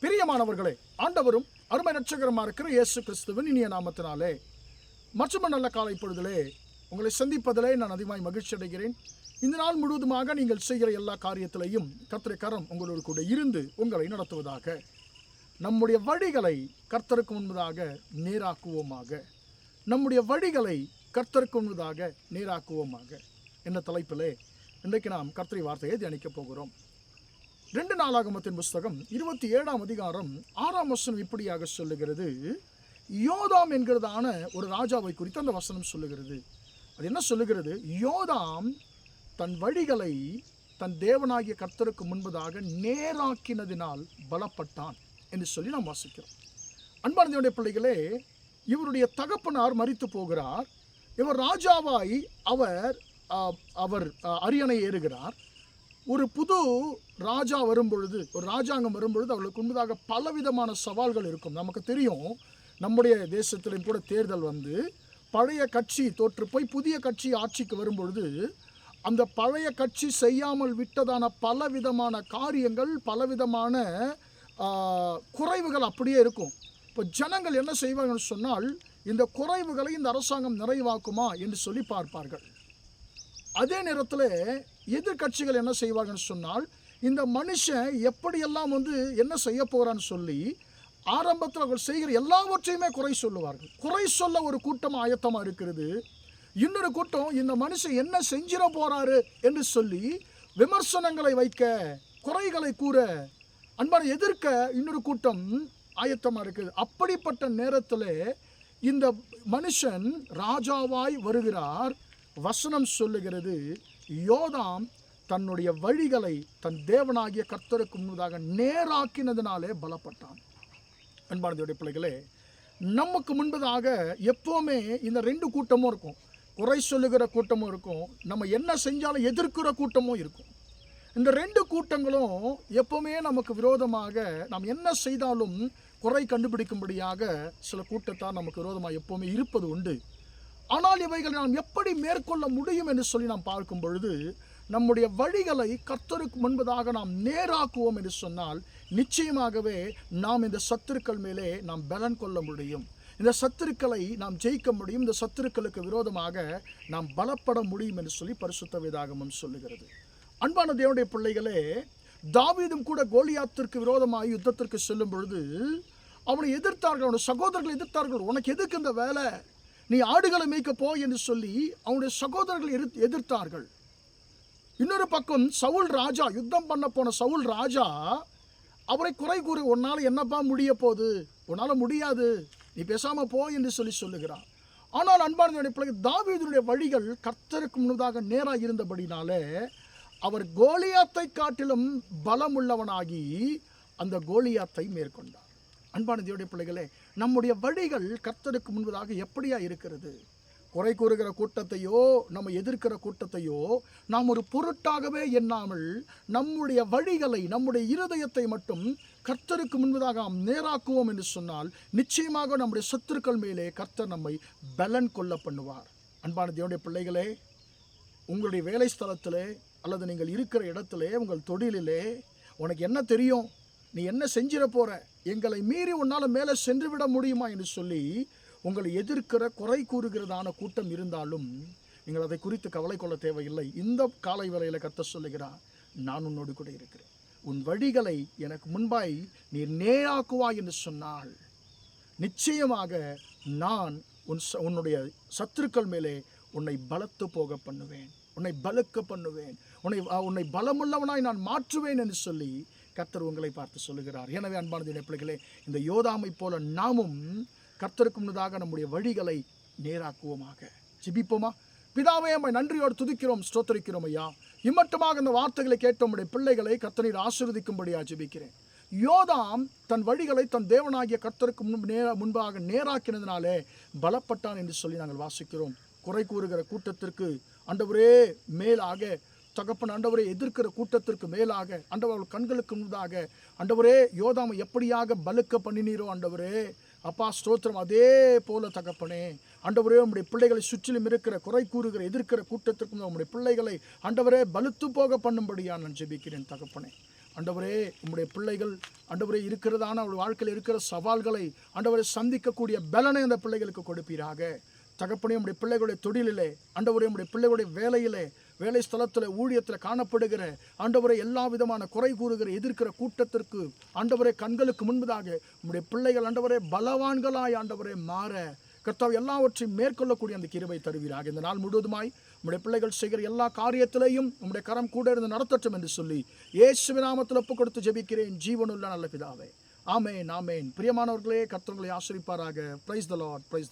பிரியமானவர்களே, ஆண்டவரும் அருமை இரட்சகருமா இருக்கிற இயேசு கிறிஸ்துவின் இனிய நாமத்தினாலே மற்றும் நல்ல காலை பொழுதிலே உங்களை சந்திப்பதிலே நான் அதிகமாய் மகிழ்ச்சி அடைகிறேன். இந்த நாள் முழுவதுமாக நீங்கள் செய்கிற எல்லா காரியத்திலையும் கர்த்தருடைய கரம் உங்களோடு கூட இருந்து உங்களை நடத்துவதாக. நம்முடைய வழிகளை கர்த்தருக்கு முன்பதாக நேராக்குவோமாக. நம்முடைய வழிகளை கர்த்தருக்கு முன்பதாக நேராக்குவோமாக என்ற தலைப்பிலே இன்றைக்கு நாம் கர்த்தருடைய வார்த்தையை தியானிக்கப் போகிறோம். 2 நாளாகமத்தின் புஸ்தகம் 27ஆம் அதிகாரம் 6ஆம் வசனம் இப்படியாக சொல்லுகிறது. யோதாம் என்கிறதான ஒரு ராஜாவை குறித்து அந்த வசனம் சொல்லுகிறது. அது என்ன சொல்லுகிறது? யோதாம் தன் வழிகளை தன் தேவனாகிய கர்த்தருக்கு முன்பதாக நேராக்கினதினால் பலப்பட்டான் என்று சொல்லி நாம் வாசிக்கிறோம். அன்பான தேவனுடைய பிள்ளைகளே, இவருடைய தகப்பனார் மரித்து போகிறார். இவர் ராஜாவாய் அவர் அரியணை ஏறுகிறார். ஒரு புது ராஜா வரும்பொழுது, ஒரு ராஜாங்கம் வரும்பொழுது அவர்களுக்கு முன்பதாக பலவிதமான சவால்கள் இருக்கும். நமக்கு தெரியும், நம்முடைய தேசத்திலும் கூட தேர்தல் வந்து பழைய கட்சி தோற்று போய் புதிய கட்சி ஆட்சிக்கு வரும்பொழுது அந்த பழைய கட்சி செய்யாமல் விட்டதான பலவிதமான காரியங்கள், பலவிதமான குறைவுகள் அப்படியே இருக்கும். இப்போ ஜனங்கள் என்ன செய்வாங்கன்னு சொன்னால், இந்த குறைவுகளை இந்த அரசாங்கம் நிறைவாக்குமா என்று சொல்லி பார்ப்பார்கள். அதே நேரத்தில் எதிர்கட்சிகள் என்ன செய்வாங்கன்னு சொன்னால், இந்த மனுஷன் எப்படியெல்லாம் என்ன செய்ய போகிறான்னு சொல்லி ஆரம்பத்தில் அவர்கள் செய்கிற எல்லாவற்றையுமே குறை சொல்லுவார்கள். குறை சொல்ல ஒரு கூட்டம் ஆயத்தமாக இருக்கிறது. இன்னொரு கூட்டம் இந்த மனுஷன் என்ன செஞ்சிட போகிறாரு என்று சொல்லி விமர்சனங்களை வைக்க, குறைகளை கூற, அன்பான எதிர்க்க இன்னொரு கூட்டம் ஆயத்தமாக இருக்குது. அப்படிப்பட்ட நேரத்தில் இந்த மனுஷன் ராஜாவாய் வருகிறார். வசனம் சொல்லுகிறது, யோதாம் தன்னுடைய வழிகளை தன் தேவனாகிய கர்த்தருக்கு முன்பதாக நேராக்கினதினாலே பலப்பட்டான். அன்பான தேவனுடைய பிள்ளைகளே, நமக்கு முன்பதாக எப்போவுமே இந்த 2 கூட்டமும் இருக்கும். குறை சொல்லுகிற கூட்டமும் இருக்கும், நம்ம என்ன செஞ்சாலும் எதிர்க்கிற கூட்டமும் இருக்கும். இந்த 2 கூட்டங்களும் எப்போவுமே நமக்கு விரோதமாக, நாம் என்ன செய்தாலும் குறை கண்டுபிடிக்கும்படியாக சில கூட்டத்தார் நமக்கு விரோதமாக எப்போவுமே இருப்பது உண்டு. ஆனால் இவைகளை நாம் எப்படி மேற்கொள்ள முடியும் என்று சொல்லி நாம் பார்க்கும் பொழுது, நம்முடைய வழிகளை கர்த்தருக்கு முன்பதாக நாம் நேராக்குவோம் என்று சொன்னால் நிச்சயமாகவே நாம் இந்த சத்துருக்கள் மேலே நாம் பலன் கொள்ள முடியும். இந்த சத்துருக்களை நாம் ஜெயிக்க முடியும். இந்த சத்துருக்களுக்கு விரோதமாக நாம் பலப்பட முடியும் என்று சொல்லி பரிசுத்த வேதாகமம் சொல்லுகிறது. அன்பான தேவனுடைய பிள்ளைகளே, தாவீதும் கூட கோலியாத்திற்கு விரோதமாக யுத்தத்திற்கு செல்லும் பொழுது அவனை எதிர்த்தார்கள், அவனுடைய சகோதரர்கள் எதிர்த்தார்கள். உனக்கு எதுக்கு இந்த வேலை, நீ ஆடுகளை மேய்க்க போ என்று சொல்லி அவனுடைய சகோதரர்கள் எதிர்த்தார்கள். இன்னொரு பக்கம் சவுல் ராஜா, யுத்தம் பண்ண போன சவுல் ராஜா அவரை குறை கூறி, உன்னால் என்னப்பா முடிய போகுது, உன்னால் முடியாது, நீ பேசாமல் போ என்று சொல்லி சொல்லுகிறார். ஆனால் அன்பான பிள்ளை, தாவீதுடைய வழிகள் கர்த்தருக்கு முன்னதாக நேராக இருந்தபடினாலே அவர் கோலியாத்தை காட்டிலும் பலம் உள்ளவனாகி அந்த கோலியாத்தை மேற்கொண்டார். அன்பான தேவனுடைய பிள்ளைகளே, நம்முடைய வழிகள் கர்த்தருக்கு முன்பதாக எப்படியா இருக்கிறது? குறை கூறுகிற கூட்டத்தையோ நம்ம எதிர்க்கிற கூட்டத்தையோ நாம் ஒரு பொருட்டாகவே எண்ணாமல் நம்முடைய வழிகளை, நம்முடைய இருதயத்தை மட்டும் கர்த்தருக்கு முன்பதாக நாம் நேராக்குவோம் என்று சொன்னால் நிச்சயமாக நம்முடைய சத்துருக்கள் மேலே கர்த்தர் நம்மை பலன் கொள்ள பண்ணுவார். அன்பான தேவனுடைய பிள்ளைகளே, உங்களுடைய வேலை ஸ்தலத்திலே அல்லது நீங்கள் இருக்கிற இடத்திலே, உங்கள் தொழிலிலே உனக்கு என்ன தெரியும், நீ என்ன செஞ்சிட போகிற, எங்களை மீறி உன்னால் மேலே சென்று விட முடியுமா என்று சொல்லி உங்களை எதிர்க்கிற, குறை கூறுகிறதான கூட்டம் இருந்தாலும் நீங்கள் அதை குறித்து கவலை கொள்ள தேவையில்லை. இந்த காலை வேளையில் கர்த்தர் சொல்லுகிறார், நான் உன்னோடு கூட இருக்கிறேன். உன் வழிகளை எனக்கு முன்பாய் நீ நேராக்குவாய் என்று சொன்னால் நிச்சயமாக நான் உன்னுடைய சத்துருக்கள் மேலே உன்னை பலத்து போக பண்ணுவேன், உன்னை பலுக்க பண்ணுவேன், உன்னை பலமுள்ளவனாய் நான் மாற்றுவேன் என்று சொல்லி கர்த்தர் உங்களை பார்த்து சொல்லுகிறார். எனவே அன்பான தேவனுடைய பிள்ளைகளே, இந்த யோதாமை போல நாமும் கர்த்தருக்கு முன்னதாக நம்முடைய வழிகளை நேராக்குவோமாக. ஜெபிப்போமா? பிதாவே, நம்மை நன்றியோடு துதிக்கிறோம், ஸ்தோத்திரிக்கிறோம் ஐயா. இம்மட்டுமாக இந்த வார்த்தைகளை கேட்ட நம்முடைய பிள்ளைகளை கர்த்தர் ஆசீர்வதிக்கும்படியாக ஜெபிக்கிறேன். யோதாம் தன் வழிகளை தன் தேவனாகிய கர்த்தருக்கு முன்பாக நேராக்கினதினாலே பலப்பட்டான் என்று சொல்லி நாங்கள் வாசிக்கிறோம். குறை கூறுகிற கூட்டத்திற்கு ஆண்டவரே மேலாக, தகப்பன் ஆண்டவரே எதிர்க்கிற கூட்டத்திற்கு மேலாக ஆண்டவர் கண்களுக்கு முன்பாக ஆண்டவரே யோதாமை எப்படியாக பலுக்க பண்ணினீரோ ஆண்டவரே, அப்பா ஸ்தோத்திரம். அதே போல தகப்பனே ஆண்டவரே, உம்முடைய பிள்ளைகளை சுற்றிலும் இருக்கிற குறை கூறுகிற எதிர்க்கிற கூட்டத்திற்கும் உம்முடைய பிள்ளைகளை ஆண்டவரே பலுத்து போக பண்ணும்படியா நான் ஜெபிக்கிறேன் தகப்பனே. ஆண்டவரே உம்முடைய பிள்ளைகள் ஆண்டவரே இருக்கிறதான அவள் வாழ்க்கையில் இருக்கிற சவால்களை ஆண்டவரை சந்திக்கக்கூடிய பலனை அந்த பிள்ளைகளுக்கு கொடுப்பீராக. தகப்பனே, உம்முடைய பிள்ளைகளுடைய தொழிலிலே ஆண்டவரே, உம்முடைய பிள்ளைகளுடைய வேலையிலே, வேலை ஸ்தலத்தில், ஊழியத்தில் காணப்படுகிற ஆண்டவரை எல்லா விதமான குறை கூறுகிற எதிர்க்கிற கூட்டத்திற்கு ஆண்டவரே கண்களுக்கு முன்பதாக உம்முடைய பிள்ளைகள் ஆண்டவரே பலவான்களாய் ஆண்டவரே மாற கர்த்தாவே எல்லாவற்றையும் மேற்கொள்ளக்கூடிய அந்த கிருபை தருவீராக. இந்த நாள் முழுவதுமாய் உம்முடைய பிள்ளைகள் செய்கிற எல்லா காரியத்திலையும் உம்முடைய கரம் கூட இருந்து நடத்தட்டும் என்று சொல்லி இயேசுவின் நாமத்தில் ஒப்புக் கொடுத்து ஜெபிக்கிறேன் ஜீவனுள்ள நல்ல பிதாவே. ஆமேன், ஆமேன். பிரியமானவர்களே, கர்த்தர் உங்களை ஆசீர்வதிப்பாராக. Praise the Lord. பிரைஸ்